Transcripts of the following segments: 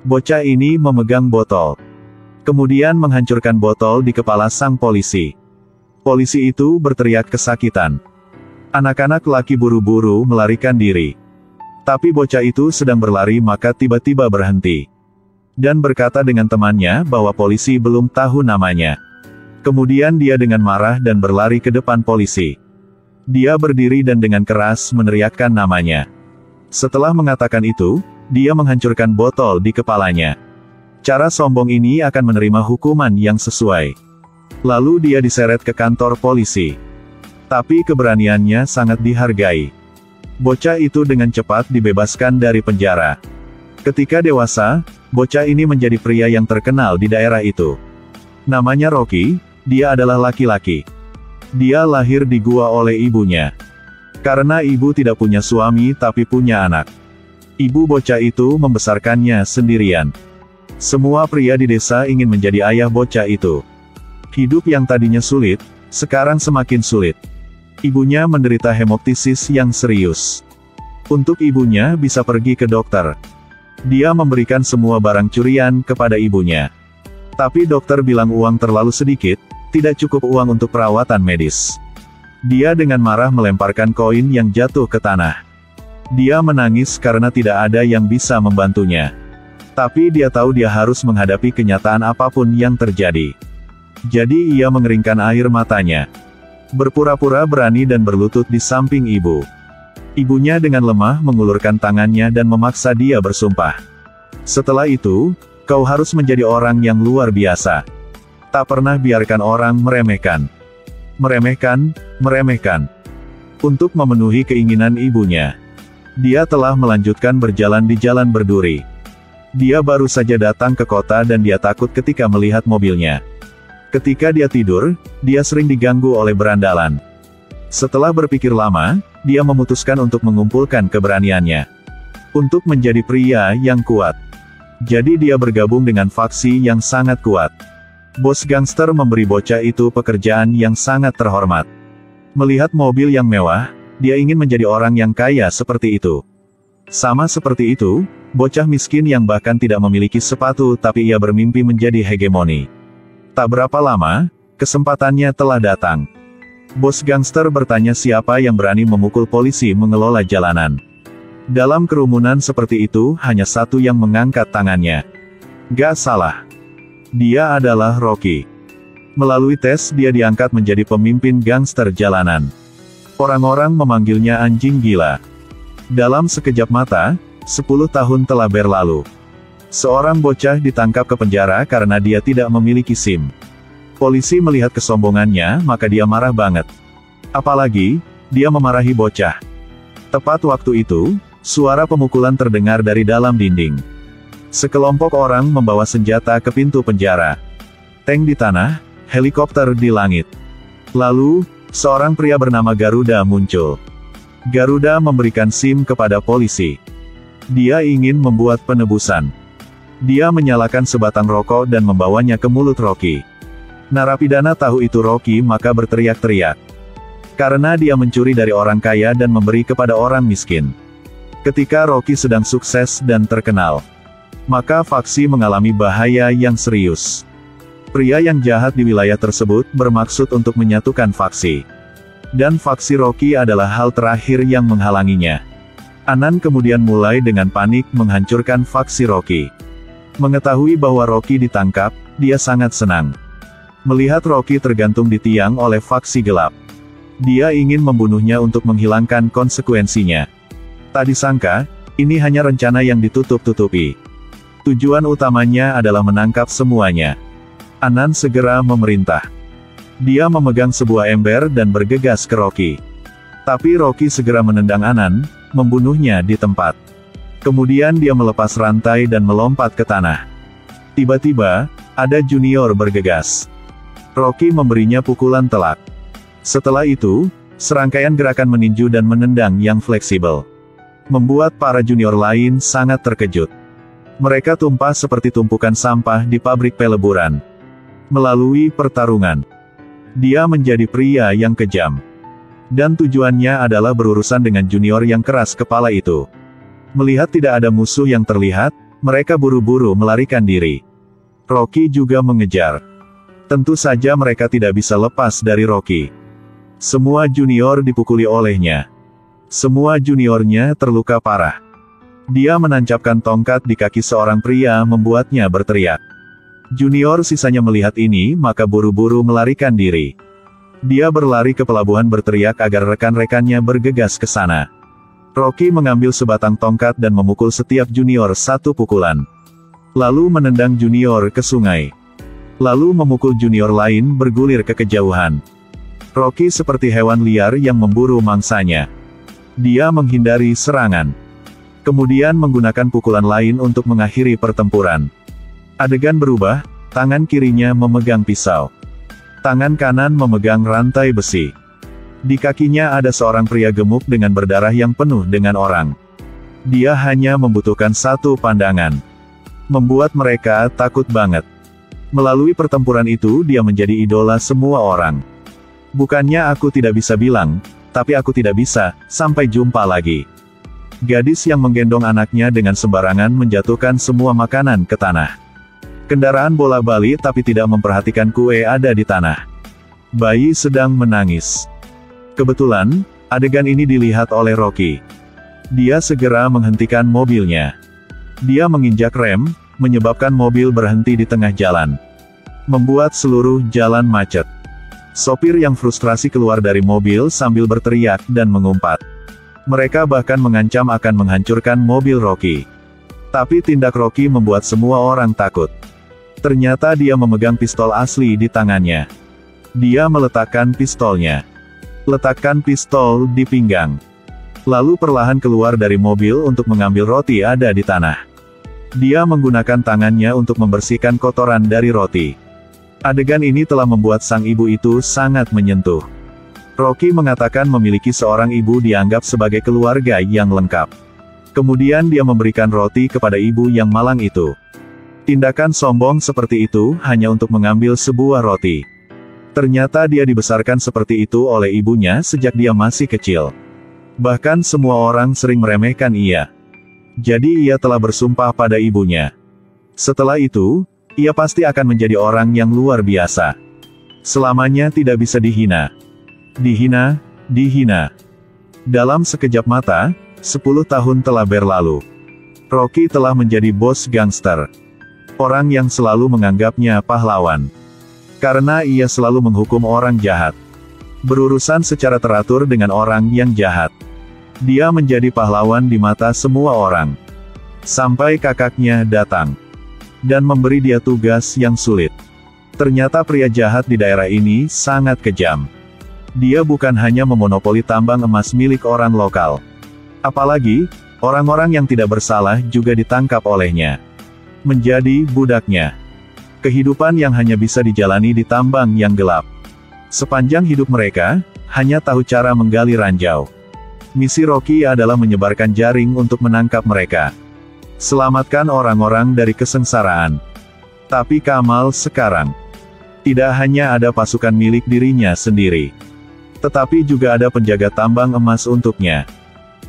Bocah ini memegang botol. Kemudian menghancurkan botol di kepala sang polisi. Polisi itu berteriak kesakitan. Anak-anak laki buru-buru melarikan diri. Tapi bocah itu sedang berlari maka tiba-tiba berhenti. Dan berkata dengan temannya bahwa polisi belum tahu namanya. Kemudian dia dengan marah dan berlari ke depan polisi. Dia berdiri dan dengan keras meneriakkan namanya. Setelah mengatakan itu, dia menghancurkan botol di kepalanya. Cara sombong ini akan menerima hukuman yang sesuai. Lalu dia diseret ke kantor polisi. Tapi keberaniannya sangat dihargai. Bocah itu dengan cepat dibebaskan dari penjara. Ketika dewasa, bocah ini menjadi pria yang terkenal di daerah itu. Namanya Rocky, dia adalah laki-laki. Dia lahir di gua oleh ibunya. Karena ibu tidak punya suami tapi punya anak. Ibu bocah itu membesarkannya sendirian. Semua pria di desa ingin menjadi ayah bocah itu. Hidup yang tadinya sulit, sekarang semakin sulit. Ibunya menderita hemoptisis yang serius. Untuk ibunya bisa pergi ke dokter. Dia memberikan semua barang curian kepada ibunya. Tapi dokter bilang uang terlalu sedikit, tidak cukup uang untuk perawatan medis. Dia dengan marah melemparkan koin yang jatuh ke tanah. Dia menangis karena tidak ada yang bisa membantunya. Tapi dia tahu dia harus menghadapi kenyataan apapun yang terjadi. Jadi ia mengeringkan air matanya. Berpura-pura berani dan berlutut di samping ibu. Ibunya dengan lemah mengulurkan tangannya dan memaksa dia bersumpah. Setelah itu, kau harus menjadi orang yang luar biasa. Tak pernah biarkan orang meremehkan. Meremehkan. Untuk memenuhi keinginan ibunya. Dia telah melanjutkan berjalan di jalan berduri. Dia baru saja datang ke kota dan dia takut ketika melihat mobilnya. Ketika dia tidur, dia sering diganggu oleh berandalan. Setelah berpikir lama, dia memutuskan untuk mengumpulkan keberaniannya. Untuk menjadi pria yang kuat. Jadi dia bergabung dengan faksi yang sangat kuat. Bos gangster memberi bocah itu pekerjaan yang sangat terhormat. Melihat mobil yang mewah, dia ingin menjadi orang yang kaya seperti itu. Sama seperti itu, bocah miskin yang bahkan tidak memiliki sepatu tapi ia bermimpi menjadi hegemoni. Tak berapa lama, kesempatannya telah datang. Bos gangster bertanya siapa yang berani memukul polisi mengelola jalanan. Dalam kerumunan seperti itu, hanya satu yang mengangkat tangannya. Gak salah. Dia adalah Rocky. Melalui tes dia diangkat menjadi pemimpin gangster jalanan. Orang-orang memanggilnya anjing gila. Dalam sekejap mata, 10 tahun telah berlalu. Seorang bocah ditangkap ke penjara karena dia tidak memiliki SIM. Polisi melihat kesombongannya, maka dia marah banget. Apalagi, dia memarahi bocah. Tepat waktu itu, suara pemukulan terdengar dari dalam dinding. Sekelompok orang membawa senjata ke pintu penjara. Tank di tanah, helikopter di langit. Lalu, seorang pria bernama Garuda muncul. Garuda memberikan SIM kepada polisi. Dia ingin membuat penebusan. Dia menyalakan sebatang rokok dan membawanya ke mulut Rocky. Narapidana tahu itu Rocky maka berteriak-teriak. Karena dia mencuri dari orang kaya dan memberi kepada orang miskin. Ketika Rocky sedang sukses dan terkenal, maka faksi mengalami bahaya yang serius. Pria yang jahat di wilayah tersebut bermaksud untuk menyatukan faksi. Dan faksi Rocky adalah hal terakhir yang menghalanginya. Anan kemudian mulai dengan panik menghancurkan faksi Rocky. Mengetahui bahwa Rocky ditangkap, dia sangat senang. Melihat Rocky tergantung di tiang oleh faksi gelap. Dia ingin membunuhnya untuk menghilangkan konsekuensinya. Tak disangka, ini hanya rencana yang ditutup-tutupi. Tujuan utamanya adalah menangkap semuanya. Anan segera memerintah. Dia memegang sebuah ember dan bergegas ke Rocky. Tapi Rocky segera menendang Anan, membunuhnya di tempat. Kemudian dia melepas rantai dan melompat ke tanah. Tiba-tiba, ada junior bergegas. Rocky memberinya pukulan telak. Setelah itu, serangkaian gerakan meninju dan menendang yang fleksibel. Membuat para junior lain sangat terkejut. Mereka tumpah seperti tumpukan sampah di pabrik peleburan. Melalui pertarungan, dia menjadi pria yang kejam. Dan tujuannya adalah berurusan dengan junior yang keras kepala itu. Melihat tidak ada musuh yang terlihat, Mereka buru-buru melarikan diri. Rocky juga mengejar. Tentu saja mereka tidak bisa lepas dari Rocky. Semua junior dipukuli olehnya. Semua juniornya terluka parah. Dia menancapkan tongkat di kaki seorang pria membuatnya berteriak. Junior sisanya melihat ini maka buru-buru melarikan diri. Dia berlari ke pelabuhan berteriak agar rekan-rekannya bergegas ke sana. Rocky mengambil sebatang tongkat dan memukul setiap junior satu pukulan. Lalu menendang junior ke sungai. Lalu memukul junior lain bergulir ke kejauhan. Rocky seperti hewan liar yang memburu mangsanya. Dia menghindari serangan. Kemudian menggunakan pukulan lain untuk mengakhiri pertempuran. Adegan berubah, tangan kirinya memegang pisau. Tangan kanan memegang rantai besi. Di kakinya ada seorang pria gemuk dengan berdarah yang penuh dengan orang. Dia hanya membutuhkan satu pandangan. Membuat mereka takut banget. Melalui pertempuran itu dia menjadi idola semua orang. Bukannya aku tidak bisa bilang, tapi aku tidak bisa, sampai jumpa lagi. Gadis yang menggendong anaknya dengan sembarangan menjatuhkan semua makanan ke tanah. Kendaraan bola-balik tapi tidak memperhatikan kue ada di tanah. Bayi sedang menangis. Kebetulan, adegan ini dilihat oleh Rocky. Dia segera menghentikan mobilnya. Dia menginjak rem, menyebabkan mobil berhenti di tengah jalan. Membuat seluruh jalan macet. Sopir yang frustrasi keluar dari mobil sambil berteriak dan mengumpat. Mereka bahkan mengancam akan menghancurkan mobil Rocky. Tapi tindak Rocky membuat semua orang takut. Ternyata dia memegang pistol asli di tangannya. Dia meletakkan pistolnya. Letakkan pistol di pinggang. Lalu perlahan keluar dari mobil untuk mengambil roti ada di tanah. Dia menggunakan tangannya untuk membersihkan kotoran dari roti. Adegan ini telah membuat sang ibu itu sangat menyentuh. Rocky mengatakan memiliki seorang ibu dianggap sebagai keluarga yang lengkap. Kemudian dia memberikan roti kepada ibu yang malang itu. Tindakan sombong seperti itu hanya untuk mengambil sebuah roti. Ternyata dia dibesarkan seperti itu oleh ibunya sejak dia masih kecil. Bahkan semua orang sering meremehkan ia. Jadi ia telah bersumpah pada ibunya. Setelah itu, ia pasti akan menjadi orang yang luar biasa. Selamanya tidak bisa dihina. Dihina, dihina. Dalam sekejap mata, 10 tahun telah berlalu. Rocky telah menjadi bos gangster. Orang yang selalu menganggapnya pahlawan. Karena ia selalu menghukum orang jahat. Berurusan secara teratur dengan orang yang jahat. Dia menjadi pahlawan di mata semua orang. Sampai kakaknya datang. Dan memberi dia tugas yang sulit. Ternyata pria jahat di daerah ini sangat kejam. Dia bukan hanya memonopoli tambang emas milik orang lokal. Apalagi, orang-orang yang tidak bersalah juga ditangkap olehnya. Menjadi budaknya. Kehidupan yang hanya bisa dijalani di tambang yang gelap. Sepanjang hidup mereka, hanya tahu cara menggali ranjau. Misi Rocky adalah menyebarkan jaring untuk menangkap mereka. Selamatkan orang-orang dari kesengsaraan. Tapi Kamal sekarang tidak hanya ada pasukan milik dirinya sendiri, tetapi juga ada penjaga tambang emas untuknya.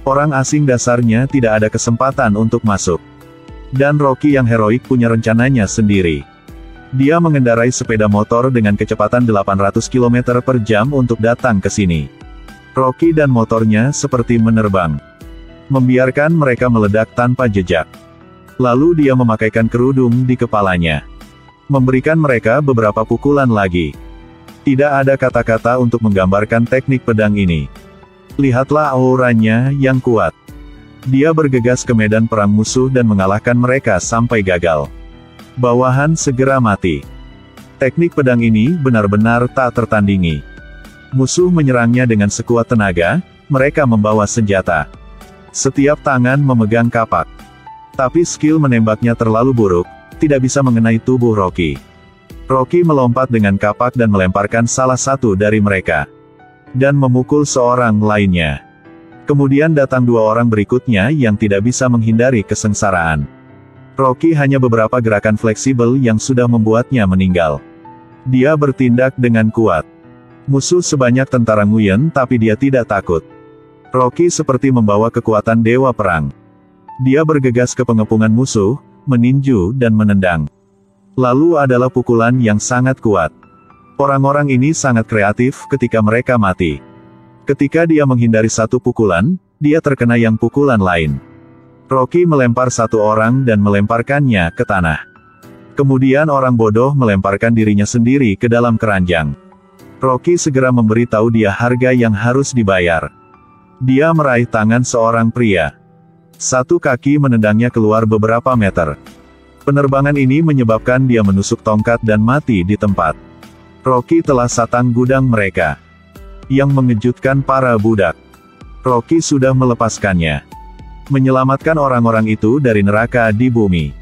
Orang asing dasarnya tidak ada kesempatan untuk masuk. Dan Rocky yang heroik punya rencananya sendiri. Dia mengendarai sepeda motor dengan kecepatan 800 km per jam untuk datang ke sini. Rocky dan motornya seperti menerbang. Membiarkan mereka meledak tanpa jejak. Lalu dia memakaikan kerudung di kepalanya. Memberikan mereka beberapa pukulan lagi. Tidak ada kata-kata untuk menggambarkan teknik pedang ini. Lihatlah auranya yang kuat. Dia bergegas ke medan perang musuh dan mengalahkan mereka sampai gagal. Bawahan segera mati. Teknik pedang ini benar-benar tak tertandingi. Musuh menyerangnya dengan sekuat tenaga, mereka membawa senjata. Setiap tangan memegang kapak. Tapi skill menembaknya terlalu buruk, tidak bisa mengenai tubuh Rocky. Rocky melompat dengan kapak dan melemparkan salah satu dari mereka. Dan memukul seorang lainnya. Kemudian datang dua orang berikutnya yang tidak bisa menghindari kesengsaraan. Rocky hanya beberapa gerakan fleksibel yang sudah membuatnya meninggal. Dia bertindak dengan kuat. Musuh sebanyak tentara Nguyen tapi dia tidak takut. Rocky seperti membawa kekuatan dewa perang. Dia bergegas ke pengepungan musuh, meninju dan menendang. Lalu adalah pukulan yang sangat kuat. Orang-orang ini sangat kreatif ketika mereka mati. Ketika dia menghindari satu pukulan, dia terkena yang pukulan lain. Rocky melempar satu orang dan melemparkannya ke tanah. Kemudian orang bodoh melemparkan dirinya sendiri ke dalam keranjang. Rocky segera memberitahu dia harga yang harus dibayar. Dia meraih tangan seorang pria. Satu kaki menendangnya keluar beberapa meter. Penerbangan ini menyebabkan dia menusuk tongkat dan mati di tempat. Rocky telah satang gudang mereka. Yang mengejutkan para budak. Rocky sudah melepaskannya. Menyelamatkan orang-orang itu dari neraka di bumi.